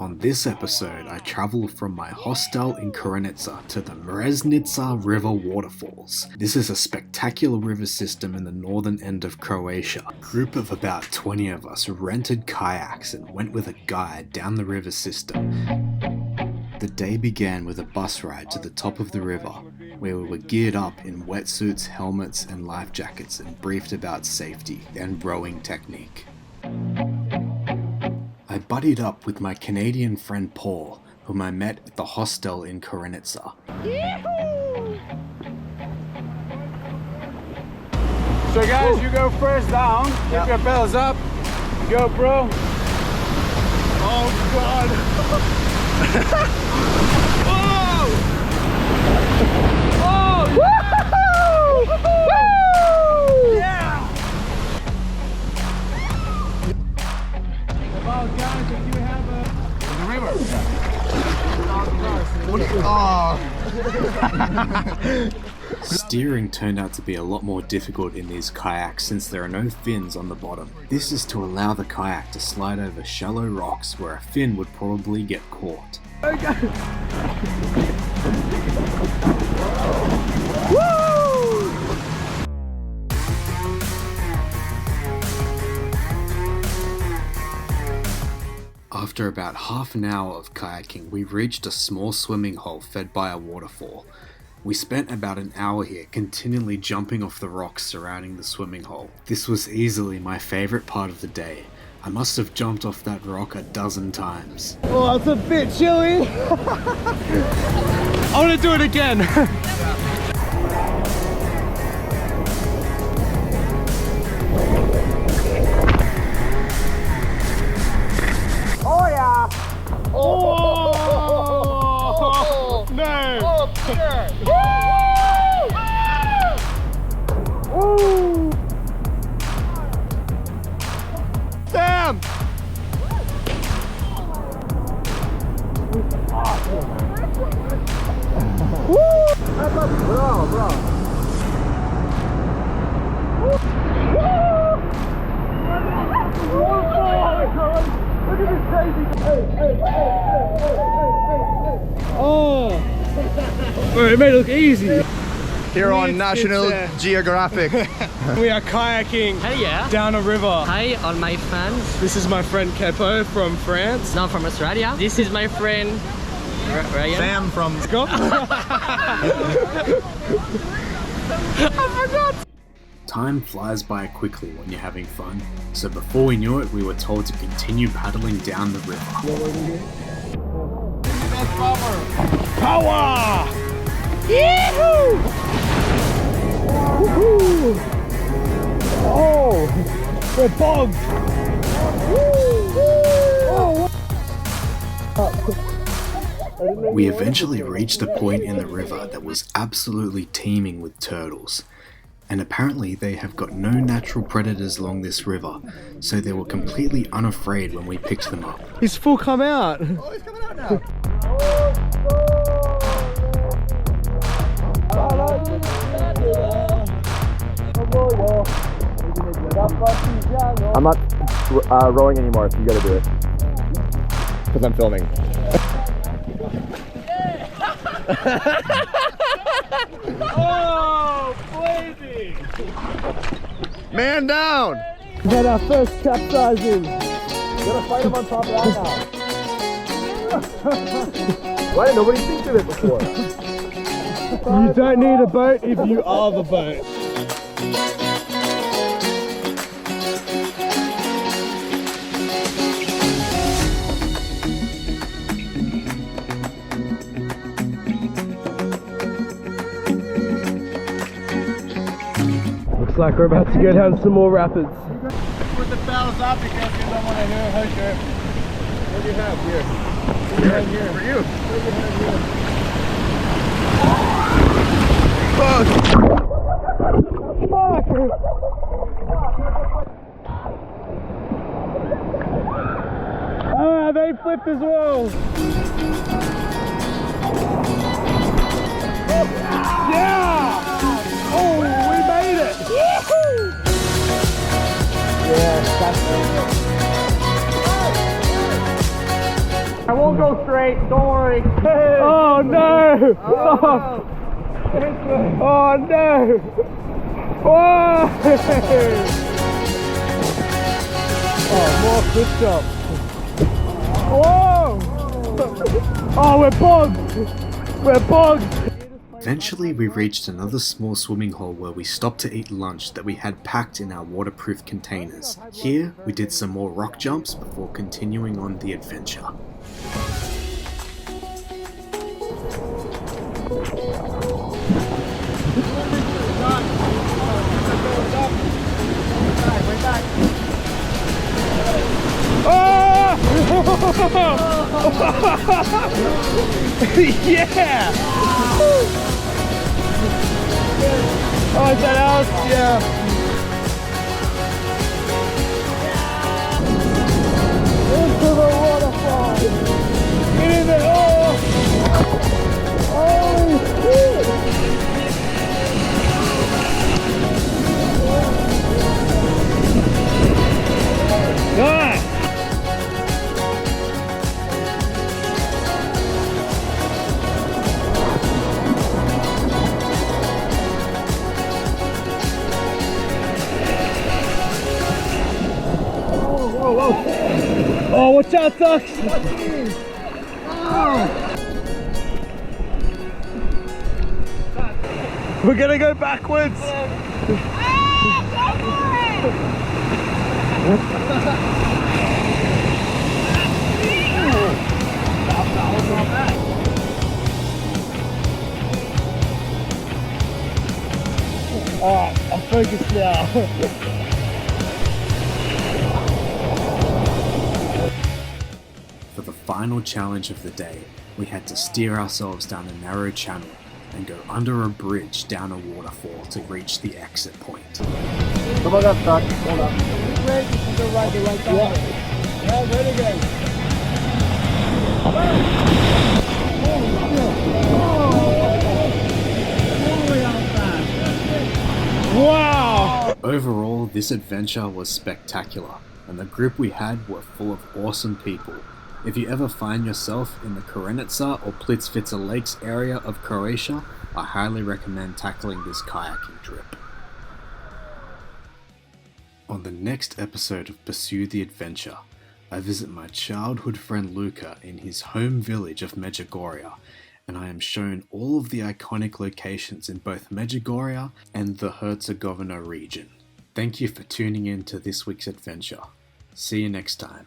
On this episode, I travel from my hostel in Mrežnica to the Mrežnica River Waterfalls. This is a spectacular river system in the northern end of Croatia. A group of about 20 of us rented kayaks and went with a guide down the river system. The day began with a bus ride to the top of the river, where we were geared up in wetsuits, helmets and life jackets and briefed about safety and rowing technique. I buddied up with my Canadian friend Paul, whom I met at the hostel in Mrežnica. So guys, you go first down, keep your pedals up, GoPro. Oh god! Whoa! Oh! Woo! Yeah! Well, guys, if you have the river. Steering turned out to be a lot more difficult in these kayaks since there are no fins on the bottom. This is to allow the kayak to slide over shallow rocks where a fin would probably get caught. Okay. After about half an hour of kayaking, we reached a small swimming hole fed by a waterfall. We spent about an hour here continually jumping off the rocks surrounding the swimming hole. This was easily my favourite part of the day. I must have jumped off that rock a dozen times. Oh, it's a bit chilly. I want to do it again. Oh yeah! Oh! No! Oh, Peter! Woo! Woo! Damn! Woo! Bro. Look at this crazy. Hey. Oh! Bro, it made it look easy. Here on National Geographic. We are kayaking down a river. Hi, all my fans. This is my friend Kepo from France. Now from Australia. This is my friend Ryan. Sam from Go. I forgot. Time flies by quickly when you're having fun, so before we knew it, we were told to continue paddling down the river. Power! Yee-hoo! Woohoo! Oh! We're bogged! We eventually reached a point in the river that was absolutely teeming with turtles. And apparently they have got no natural predators along this river, so they were completely unafraid when we picked them up. He's full come out! Oh, he's coming out now. I'm not rowing anymore, so you gotta do it. Because I'm filming. Oh, baby! Man down! We had our first capsizing. Gotta fight him on top of that now. Why did nobody think of it before? You don't need a boat if you are the boat. Looks like we're about to go down some more rapids. Put the paddles up because you don't want to hurt your... What do you have here? What do you have here? For you. What do you have here? Ah, they flipped as well. Yeah! Oh, we made it! Yeah, that's I won't go straight, don't worry. Oh no! Oh no! Whoa! Oh, more footsteps. Whoa! Oh, we're bogged! We're bogged! Eventually we reached another small swimming hole where we stopped to eat lunch that we had packed in our waterproof containers. Here we did some more rock jumps before continuing on the adventure. Yeah! Oh, is that out? Yeah. Into the waterfall. Get in there. Oh! Holy shit! Nice! Oh, watch out, ducks! We're gonna go backwards! Alright, I'm focused now. For the final challenge of the day, we had to steer ourselves down a narrow channel and go under a bridge down a waterfall to reach the exit point. Come on up, Doc. Hold up. Right, you can go right the right side. Yeah, ready, guys. Wow! Overall, this adventure was spectacular, and the group we had were full of awesome people. If you ever find yourself in the Mrežnica or Plitvice Lakes area of Croatia, I highly recommend tackling this kayaking trip. On the next episode of Pursue the Adventure, I visit my childhood friend Luca in his home village of Mrežnica, and I am shown all of the iconic locations in both Mrežnica and the Herzegovina region. Thank you for tuning in to this week's adventure. See you next time.